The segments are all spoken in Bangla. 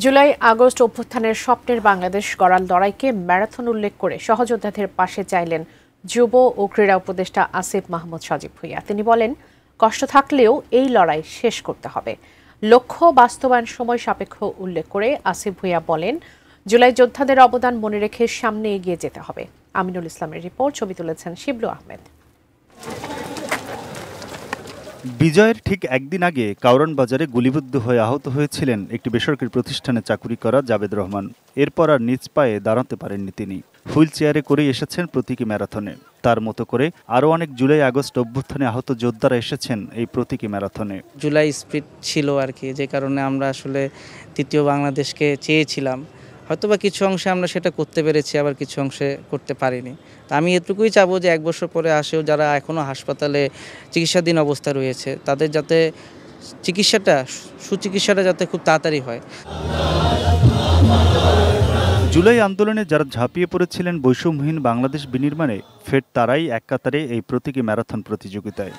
জুলাই আগস্ট অভ্যুত্থানের স্বপ্নের বাংলাদেশ গড়ার লড়াইকে ম্যারাথন উল্লেখ করে সহযোদ্ধাদের পাশে চাইলেন যুব ও ক্রীড়া উপদেষ্টা আসিফ মাহমুদ সজীব ভুঁইয়া। তিনি বলেন, কষ্ট থাকলেও এই লড়াই শেষ করতে হবে। লক্ষ্য বাস্তবায়ন সময় সাপেক্ষ উল্লেখ করে আসিফ ভুঁইয়া বলেন, জুলাই যোদ্ধাদের অবদান মনে রেখে সামনে এগিয়ে যেতে হবে। আমিনুল ইসলামের রিপোর্ট, ছবি তুলেছেন শিবলু আহমেদ। বিজয়ের ঠিক একদিন আগে কাউরান বাজারে গুলিবিদ্ধ হয়ে আহত হয়েছিলেন একটি বেসরকারি প্রতিষ্ঠানে চাকুরি করা জাবেদ রহমান। এরপর আর নিজ পায়ে দাঁড়াতে পারেননি তিনি। হুইল চেয়ারে করেই এসেছেন প্রতীকী ম্যারাথনে। তার মতো করে আরও অনেক জুলাই আগস্ট অভ্যুত্থানে আহত যোদ্ধারা এসেছেন এই প্রতীকী ম্যারাথনে। জুলাই স্পিরিট ছিল আর কি, যে কারণে আমরা আসলে তৃতীয় বাংলাদেশকে চেয়েছিলাম। হয়তোবা কিছু অংশে আমরা সেটা করতে পেরেছি, আবার কিছু অংশে করতে পারিনি। তা আমি এটুকুই চাবো যে 1 বছর পরে আসেও যারা এখনও হাসপাতালে চিকিৎসাধীন অবস্থা রয়েছে, তাদের যাতে সুচিকিৎসাটা যাতে খুব তাড়াতাড়ি হয়। জুলাই আন্দোলনে যারা ঝাঁপিয়ে পড়েছিলেন বৈষম্যহীন বাংলাদেশ বিনির্মাণে, ফের তারাই এক কাতারে এই প্রতীকী ম্যারাথন প্রতিযোগিতায়।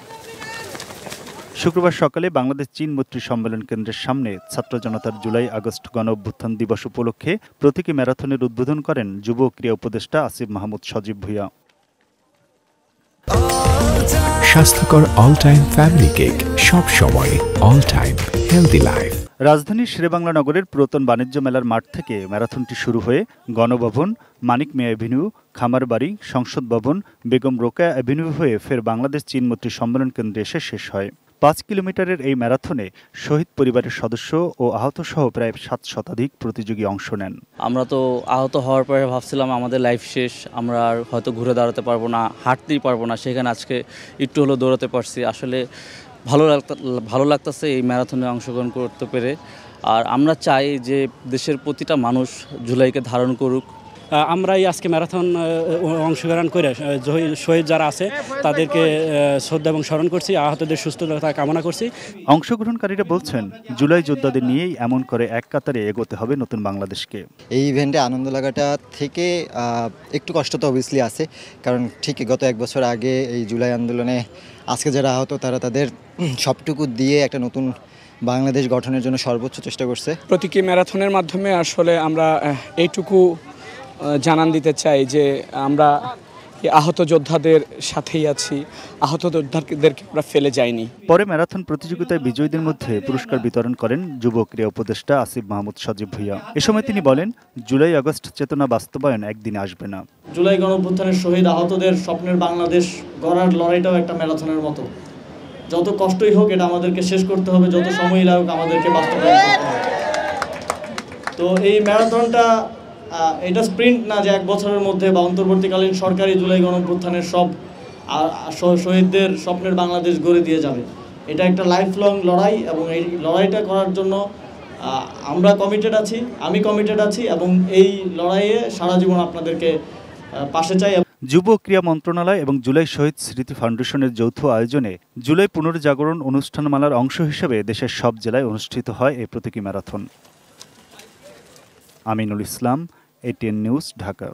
শুক্রবার সকালে বাংলাদেশ চীন মৈত্রী সম্মেলন কেন্দ্রের সামনে ছাত্র জনতার জুলাই আগস্ট গণ অভ্যুত্থান দিবস উপলক্ষে প্রতীকী ম্যারাথনের উদ্বোধন করেন যুব ক্রীড়া উপদেষ্টা আসিফ মাহমুদ সজীব ভুঁইয়া। স্বাস্থ্যকর অল টাইম ফ্যামিলি কেক, সব সময় অল টাইম হেলদি লাইফ। রাজধানীর শেরেবাংলা নগরের পুরাতন বাণিজ্য মেলার মাঠ থেকে ম্যারাথনটি শুরু হয়ে গণভবন, মানিক মিয়া অ্যাভিনিউ, খামারবাড়ি, সংসদ ভবন, বেগম রোকেয়া অ্যাভিনিউ হয়ে ফের বাংলাদেশ চীন মৈত্রী সম্মেলন কেন্দ্রে এসে শেষ হয়। 5 কিলোমিটারের এই ম্যারাথনে শহীদ পরিবারের সদস্য ও আহত সহ প্রায় 7 শতাধিক প্রতিযোগী অংশ নেন। আমরা তো আহত হওয়ার পরে ভাবছিলাম আমাদের লাইফ শেষ, আমরা আর হয়তো ঘুরে দাঁড়াতে পারবো না, হাঁটতেই পারবো না। সেখানে আজকে একটু হলেও দৌড়াতে পারছি। আসলে ভালো লাগতেছে এই ম্যারাথনে অংশগ্রহণ করতে পেরে। আর আমরা চাই যে দেশের প্রতিটা মানুষ জুলাইকে ধারণ করুক। আমরাই আজকে ম্যারাথন অংশগ্রহণ করে শহীদ যারা আছে তাদেরকে শ্রদ্ধা এবং স্মরণ করছি, আহতদের সুস্থতা কামনা করছি। অংশগ্রহণকারীরা বলছেন, জুলাই যোদ্ধাদের নিয়েই এমন করে এক কাতারে এগোতে হবে নতুন বাংলাদেশকে। এই ইভেন্টে আনন্দ লাগাটা থেকে একটু কষ্ট তো অবভিয়াসলি আছে, কারণ ঠিক গত 1 বছর আগে এই জুলাই আন্দোলনে আজকে যারা আহত তারা তাদের সবটুকু দিয়ে একটা নতুন বাংলাদেশ গঠনের জন্য সর্বোচ্চ চেষ্টা করছে। প্রতীকী ম্যারাথনের মাধ্যমে আসলে আমরা এইটুকু জানান দিতে চাই যে আমরা আহত যোদ্ধাদের সাথেই আছি, আহত যোদ্ধাদেরকে আমরা ফেলে যাইনি। পরে ম্যারাথন প্রতিযোগিতায় বিজয়ীদের মধ্যে পুরস্কার বিতরণ করেন যুব ক্রীড়া উপদেষ্টা আসিফ মাহমুদ সজীব ভুঁইয়া। এ সময় তিনি বলেন, জুলাই আগস্ট চেতনা বাস্তবায়ন একদিনে আসবে না। জুলাই গণঅভ্যুত্থানের শহীদ আহতদের স্বপ্নের বাংলাদেশ গড়ার লড়াইটাও একটা ম্যারাথনের মতো। যত কষ্টই হোক এটা আমাদেরকে শেষ করতে হবে, যত সময়ই লাগুক আমাদেরকে বাস্তবায়ন করতে হবে। তো এই ম্যারাথনটা এটা স্প্রিন্ট না যে 1 বছরের মধ্যে বা অন্তর্বর্তীকালীন সরকারি জুলাই গণঅভ্যুত্থানের সব শহীদদের স্বপ্নের বাংলাদেশ গড়ে দিয়ে যাবে। এটা একটা লাইফ লং লড়াই এবং এই লড়াইটা করার জন্য আমরা কমিটেড আছি, আমি কমিটেড আছি এবং এই লড়াইয়ে সারা জীবন আপনাদেরকে পাশে চাই। যুব ক্রীড়া মন্ত্রণালয় এবং জুলাই শহীদ স্মৃতি ফাউন্ডেশনের যৌথ আয়োজনে জুলাই পুনর্জাগরণ অনুষ্ঠানমালার অংশ হিসেবে দেশের সব জেলায় অনুষ্ঠিত হয় এই প্রতীকী marathon. Aminul Islam, ATN news, Dhaka.